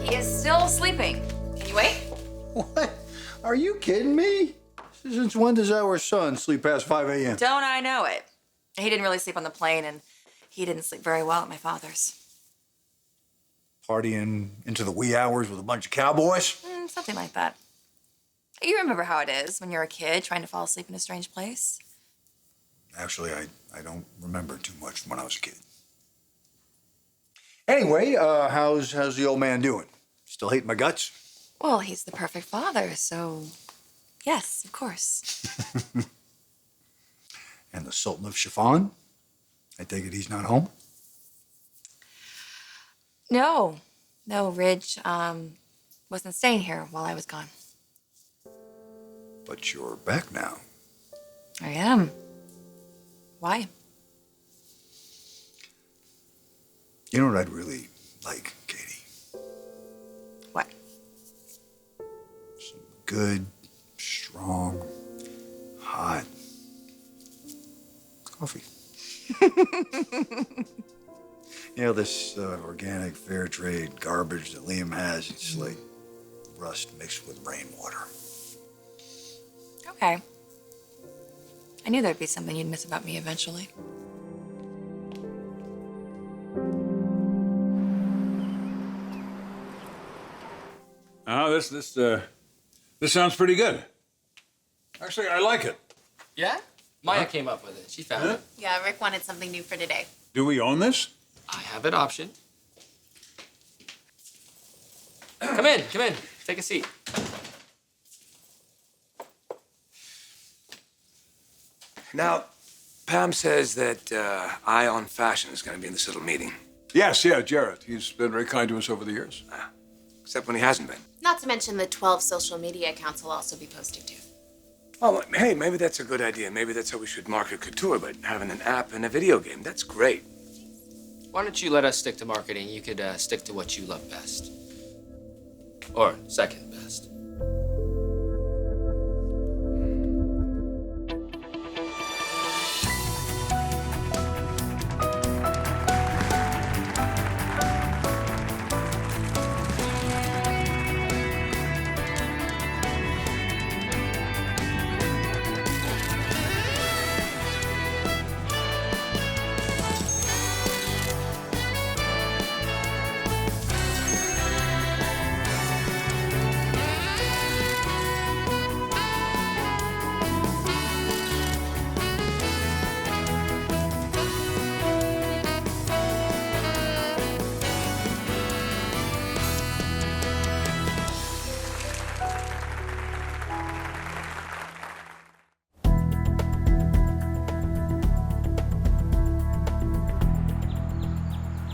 He is still sleeping. Can you wait? What? Are you kidding me? Since when does our son sleep past 5 a.m.? Don't I know it? He didn't really sleep on the plane, and he didn't sleep very well at my father's. Partying into the wee hours with a bunch of cowboys? Something like that. You remember how it is when you're a kid trying to fall asleep in a strange place? Actually, I don't remember too much from when I was a kid. Anyway, how's the old man doing? Still hating my guts? Well, he's the perfect father, so yes, of course. And the Sultan of Chiffon? I take it he's not home? No, Ridge wasn't staying here while I was gone. But you're back now. I am. Why? You know what I'd really like, Katie? What? Some good, strong, hot coffee. You know, this organic fair trade garbage that Liam has, it's like rust mixed with rainwater. Okay. I knew there'd be something you'd miss about me eventually. Oh, this sounds pretty good. Actually, I like it. Yeah? Maya came up with it. She found it. Yeah, Rick wanted something new for today. Do we own this? I have it optioned. Come in. Take a seat. Now, Pam says that Eye on Fashion is going to be in this little meeting. Yes, yeah, Jarrett. He's been very kind to us over the years. Except when he hasn't been. Not to mention the 12 social media accounts will also be posted too. Oh, hey, maybe that's a good idea. Maybe that's how we should market couture, but having an app and a video game, that's great. Why don't you let us stick to marketing? You could stick to what you love best. Or second best.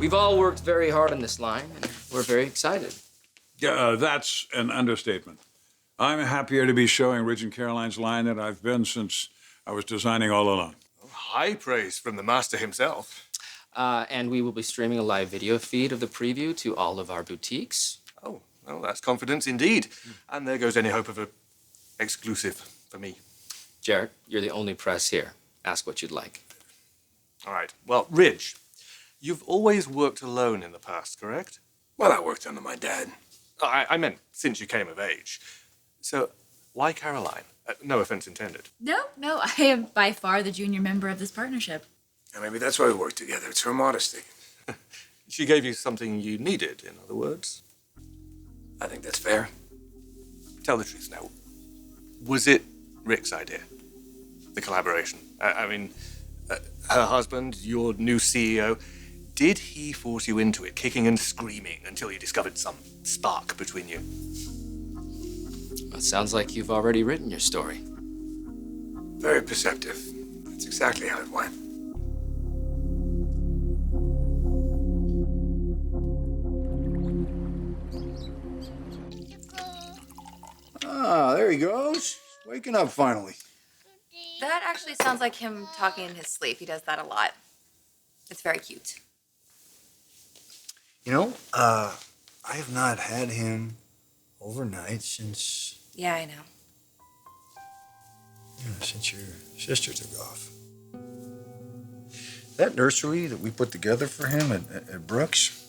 We've all worked very hard on this line, and we're very excited. Yeah, that's an understatement. I'm happier to be showing Ridge and Caroline's line than I've been since I was designing all along. High praise from the master himself. And we will be streaming a live video feed of the preview to all of our boutiques. Oh, well, that's confidence indeed. And there goes any hope of an exclusive for me. Jarrett, you're the only press here. Ask what you'd like. All right. Well, Ridge, you've always worked alone in the past, correct? Well, I worked under my dad. I meant since you came of age. So, why Caroline? No offense intended. No, I am by far the junior member of this partnership. And maybe that's why we work together. It's her modesty. She gave you something you needed, in other words. I think that's fair. Tell the truth now. Was it Rick's idea? The collaboration? I mean, her husband, your new CEO, did he force you into it, kicking and screaming until he discovered some spark between you? Well, it sounds like you've already written your story. Very perceptive. That's exactly how it went. Ah, there he goes. Waking up finally. That actually sounds like him talking in his sleep. He does that a lot. It's very cute. You know, I have not had him overnight since... Yeah, I know. Since your sister took off. That nursery that we put together for him at Brooks,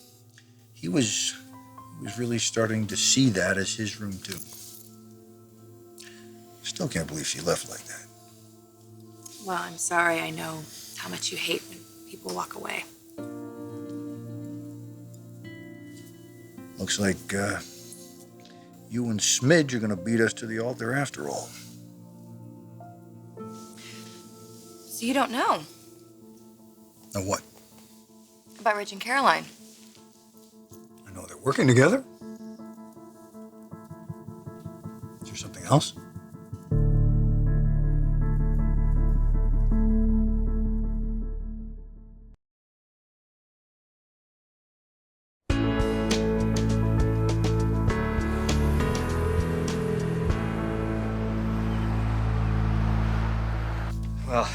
he was was really starting to see that as his room, too. Still can't believe she left like that. Well, I'm sorry. I know how much you hate when people walk away. Looks like you and Smidge are going to beat us to the altar after all. So you don't know Now what? about Rich and Caroline? I know they're working together. Is there something else? Well,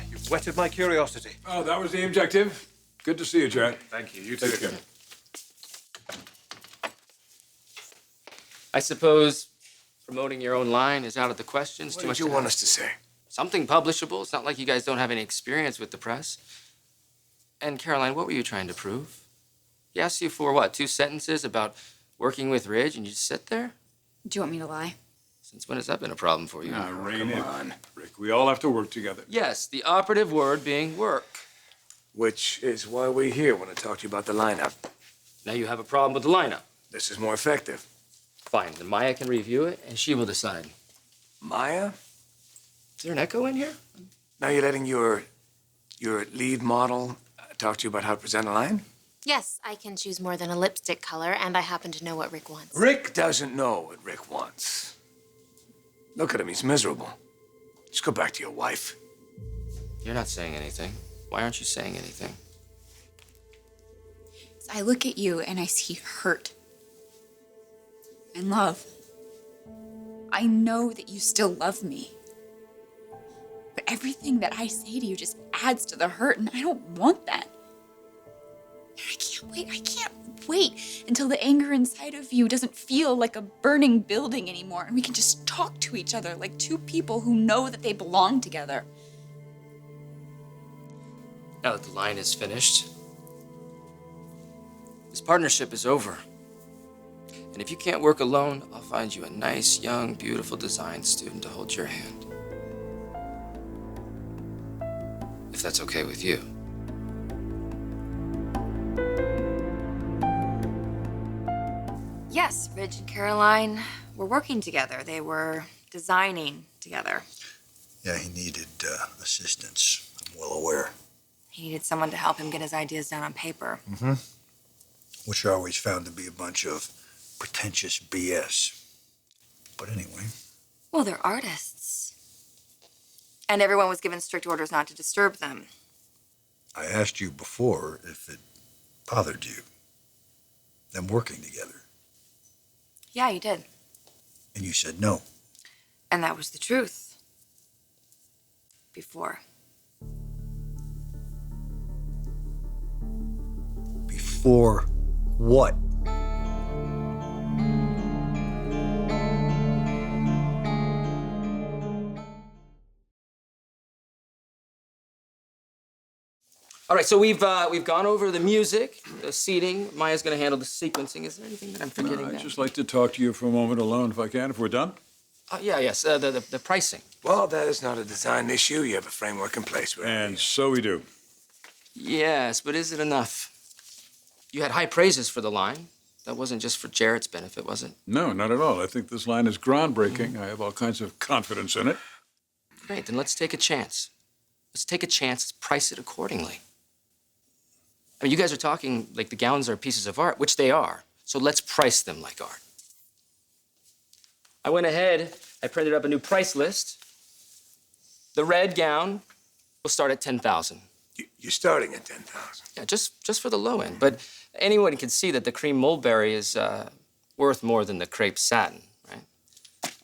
you've whetted my curiosity. Oh, that was the objective. Good to see you, Jarrett. Thank you. You Take care. I suppose promoting your own line is out of the question. It's What too much did you to want ask. us to say? Something publishable. It's not like you guys don't have any experience with the press. And Caroline, what were you trying to prove? He asked you for what, 2 sentences about working with Ridge, and you just sit there? Do you want me to lie? Since when has that been a problem for you? Now, rein in. on. Rick, we all have to work together. Yes, the operative word being work. Which is why we're here, want to talk to you about the lineup. Now you have a problem with the lineup. This is more effective. Fine, then Maya can review it, and she will decide. Maya, Is there an echo in here? now you're letting your lead model talk to you about how to present a line? Yes, I can choose more than a lipstick color, and I happen to know what Rick wants. Rick doesn't know what Rick wants. Look at him, he's miserable. Just go back to your wife. You're not saying anything. Why aren't you saying anything? So I look at you and I see hurt and love. I know that you still love me. But everything that I say to you just adds to the hurt, and I don't want that. I can't wait until the anger inside of you doesn't feel like a burning building anymore, and we can just talk to each other like 2 people who know that they belong together. Now that the line is finished, this partnership is over. And if you can't work alone, I'll find you a nice, young, beautiful design student to hold your hand. If that's okay with you. Yes, Ridge and Caroline were working together. They were designing together. Yeah, he needed assistance. I'm well aware. He needed someone to help him get his ideas down on paper. Which I always found to be a bunch of pretentious BS. But anyway, Well, they're artists. And everyone was given strict orders not to disturb them. I asked you before if it bothered you, them working together. Yeah, you did. And you said no. And that was the truth. Before. Before what? All right, so we've gone over the music, the seating. Maya's going to handle the sequencing. Is there anything that I'm forgetting? I'd now? just like to talk to you for a moment alone, if I can, if we're done. Yes, the pricing. Well, that is not a design issue. You have a framework in place. And so we do. Yes, but is it enough? You had high praises for the line. That wasn't just for Jarrett's benefit, was it? No, not at all. I think this line is groundbreaking. I have all kinds of confidence in it. Great, then let's take a chance. Let's take a chance, let's price it accordingly. I mean, you guys are talking like the gowns are pieces of art, which they are. So let's price them like art. I went ahead, I printed up a new price list. The red gown will start at $10,000. You're starting at 10,000. Yeah, just for the low end. But anyone can see that the cream mulberry is worth more than the crepe satin, right?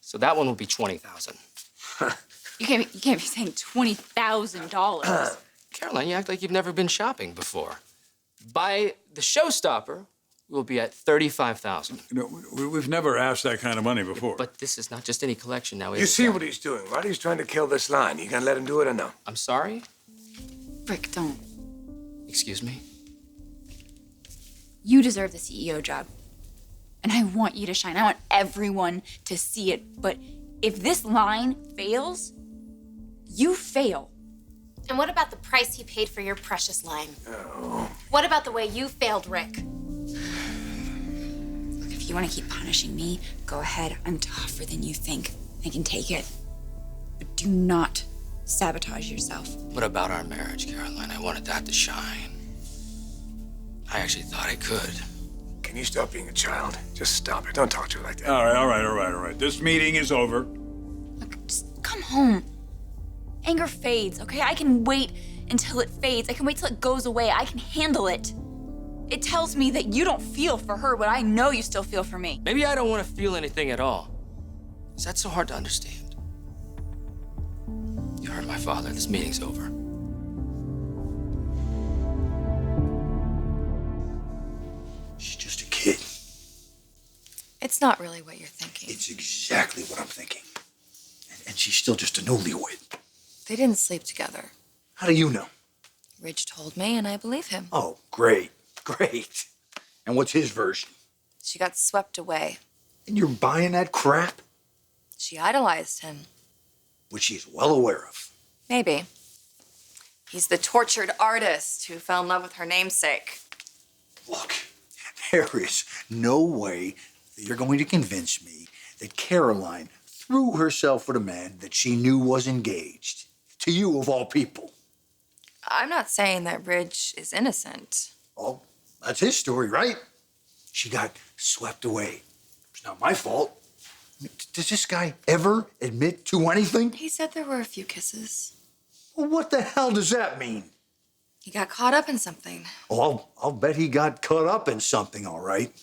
So that one will be $20,000. You can't be saying $20,000. Caroline, you act like you've never been shopping before. By the showstopper, we'll be at $35,000. You know, we've never asked that kind of money before. But this is not just any collection now, is You it? see what he's doing, right? He's trying to kill this line. You gonna let him do it or no? I'm sorry? Rick, don't. Excuse me? You deserve the CEO job. And I want you to shine. I want everyone to see it. But if this line fails, you fail. And what about the price he paid for your precious line? Oh. What about the way you failed Rick? Look, if you want to keep punishing me, go ahead. I'm tougher than you think. I can take it. But do not sabotage yourself. What about our marriage, Caroline? I wanted that to shine. I actually thought it could. Can you stop being a child? Just stop it. Don't talk to her like that. All right. This meeting is over. Look, just come home. Anger fades, okay? I can wait until it fades. I can wait till it goes away. I can handle it. It tells me that you don't feel for her, but I know you still feel for me. Maybe I don't want to feel anything at all. Is that so hard to understand? You heard my father. This meeting's over. She's just a kid. It's not really what you're thinking. It's exactly what I'm thinking. And she's still just a newlywed. They didn't sleep together. How do you know? Ridge told me, and I believe him. Oh, great. And what's his version? She got swept away. And you're buying that crap? She idolized him. Which she's well aware of. Maybe. He's the tortured artist who fell in love with her namesake. Look, there is no way that you're going to convince me that Caroline threw herself at a man that she knew was engaged. To you, of all people. I'm not saying that Ridge is innocent. Oh, that's his story, right? She got swept away. It's not my fault. I mean, does this guy ever admit to anything? He said there were a few kisses. Well, what the hell does that mean? He got caught up in something. Oh, I'll bet he got caught up in something, all right.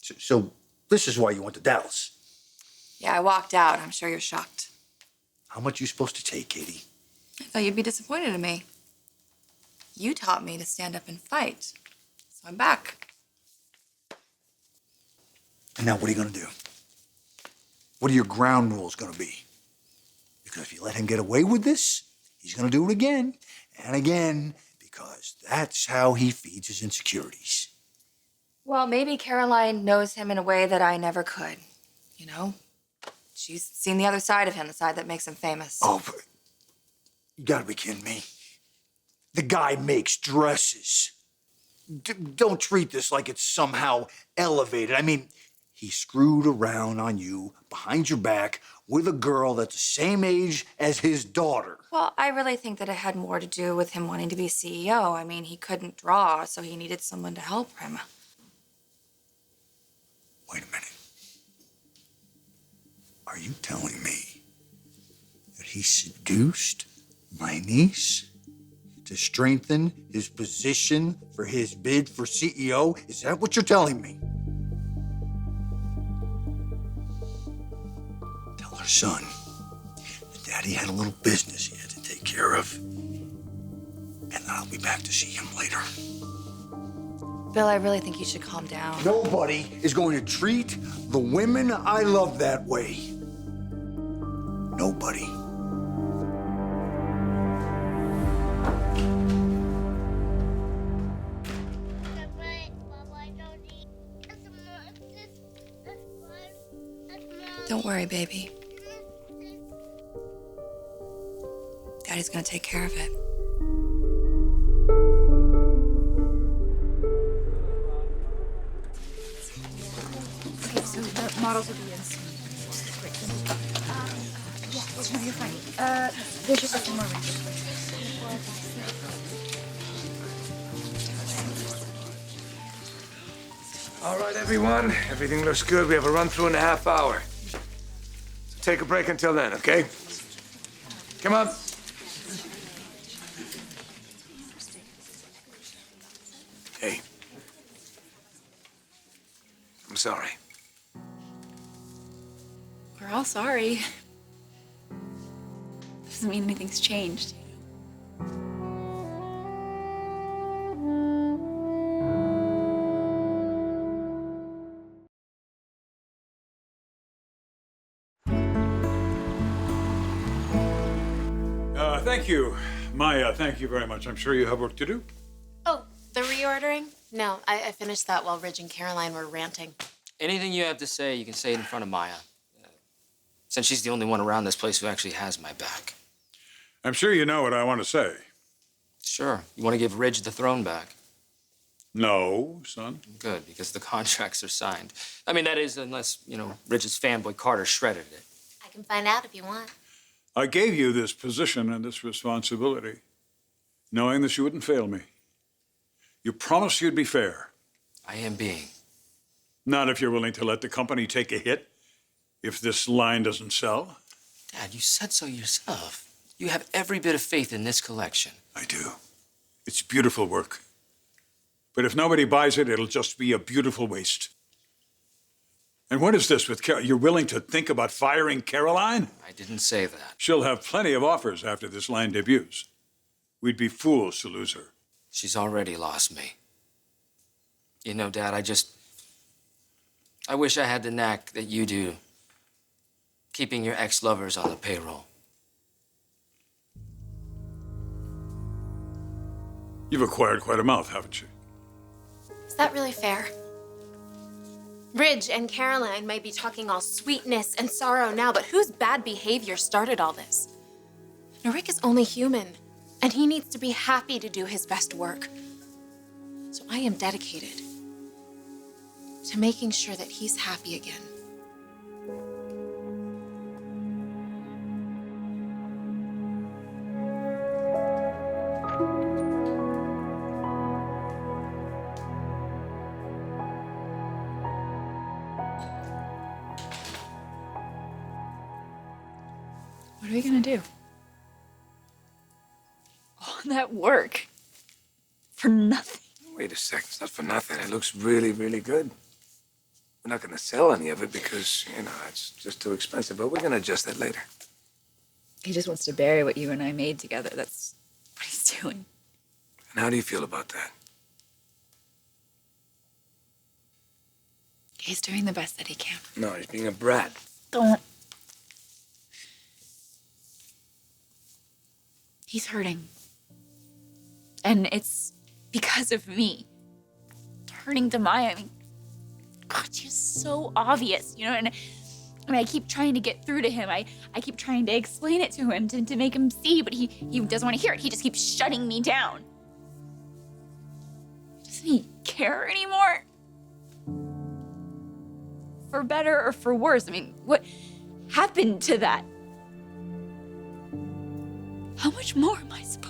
So this is why you went to Dallas. Yeah, I walked out. I'm sure you're shocked. How much you supposed to take, Katie? I thought you'd be disappointed in me. You taught me to stand up and fight. So I'm back. And now what are you gonna do? What are your ground rules gonna be? Because if you let him get away with this, he's gonna do it again and again, because that's how he feeds his insecurities. Well, maybe Caroline knows him in a way that I never could. You know? She's seen the other side of him, the side that makes him famous. Oh, but you gotta be kidding me. The guy makes dresses. Don't treat this like it's somehow elevated. I mean, he screwed around on you behind your back with a girl that's the same age as his daughter. Well, I really think that it had more to do with him wanting to be CEO. I mean, he couldn't draw, so he needed someone to help him. Wait a minute. Are you telling me that he seduced my niece to strengthen his position for his bid for CEO? Is that what you're telling me? Tell her son that Daddy had a little business he had to take care of, and that I'll be back to see him later. Bill, I really think you should calm down. Nobody is going to treat the women I love that way. Nobody. Don't worry, baby. Daddy's gonna take care of it. Okay, so the models will be in soon. Just a quick thing. No, you're fine. There's just a few more rings. All right, everyone. Everything looks good. We have a run through in a half hour. So take a break until then, okay? Come on. Hey. I'm sorry. We're all sorry. Doesn't mean anything's changed. Thank you, Maya. Thank you very much. I'm sure you have work to do. Oh, the reordering? No, I finished that while Ridge and Caroline were ranting. Anything you have to say, you can say it in front of Maya. Since she's the only one around this place who actually has my back. I'm sure you know what I want to say. Sure. You want to give Ridge the throne back? No, son. Good, because the contracts are signed. I mean, that is, unless, Ridge's fanboy Carter shredded it. I can find out if you want. I gave you this position and this responsibility, knowing that you wouldn't fail me. You promised you'd be fair. I am being. Not if you're willing to let the company take a hit if this line doesn't sell. Dad, you said so yourself. You have every bit of faith in this collection. I do. It's beautiful work. But if nobody buys it, it'll just be a beautiful waste. And what is this with Carol? You're willing to think about firing Caroline? I didn't say that. She'll have plenty of offers after this line debuts. We'd be fools to lose her. She's already lost me. Dad, I wish I had the knack that you do, keeping your ex-lovers on the payroll. You've acquired quite a mouth, haven't you? Is that really fair? Ridge and Caroline might be talking all sweetness and sorrow now, but whose bad behavior started all this? Now, Rick is only human, and he needs to be happy to do his best work. So I am dedicated to making sure that he's happy again. What are we gonna do? All that work for nothing. Wait a second, it's not for nothing. It looks really, really good. We're not gonna sell any of it because, it's just too expensive, but we're gonna adjust that later. He just wants to bury what you and I made together. That's what he's doing. And how do you feel about that? He's doing the best that he can. No, he's being a brat. Don't. He's hurting. And it's because of me. Turning to Maya, God, she's so obvious, and I keep trying to get through to him. I keep trying to explain it to him to make him see, but he doesn't want to hear it. He just keeps shutting me down. Doesn't he care anymore? For better or for worse? What happened to that? How much more am I supposed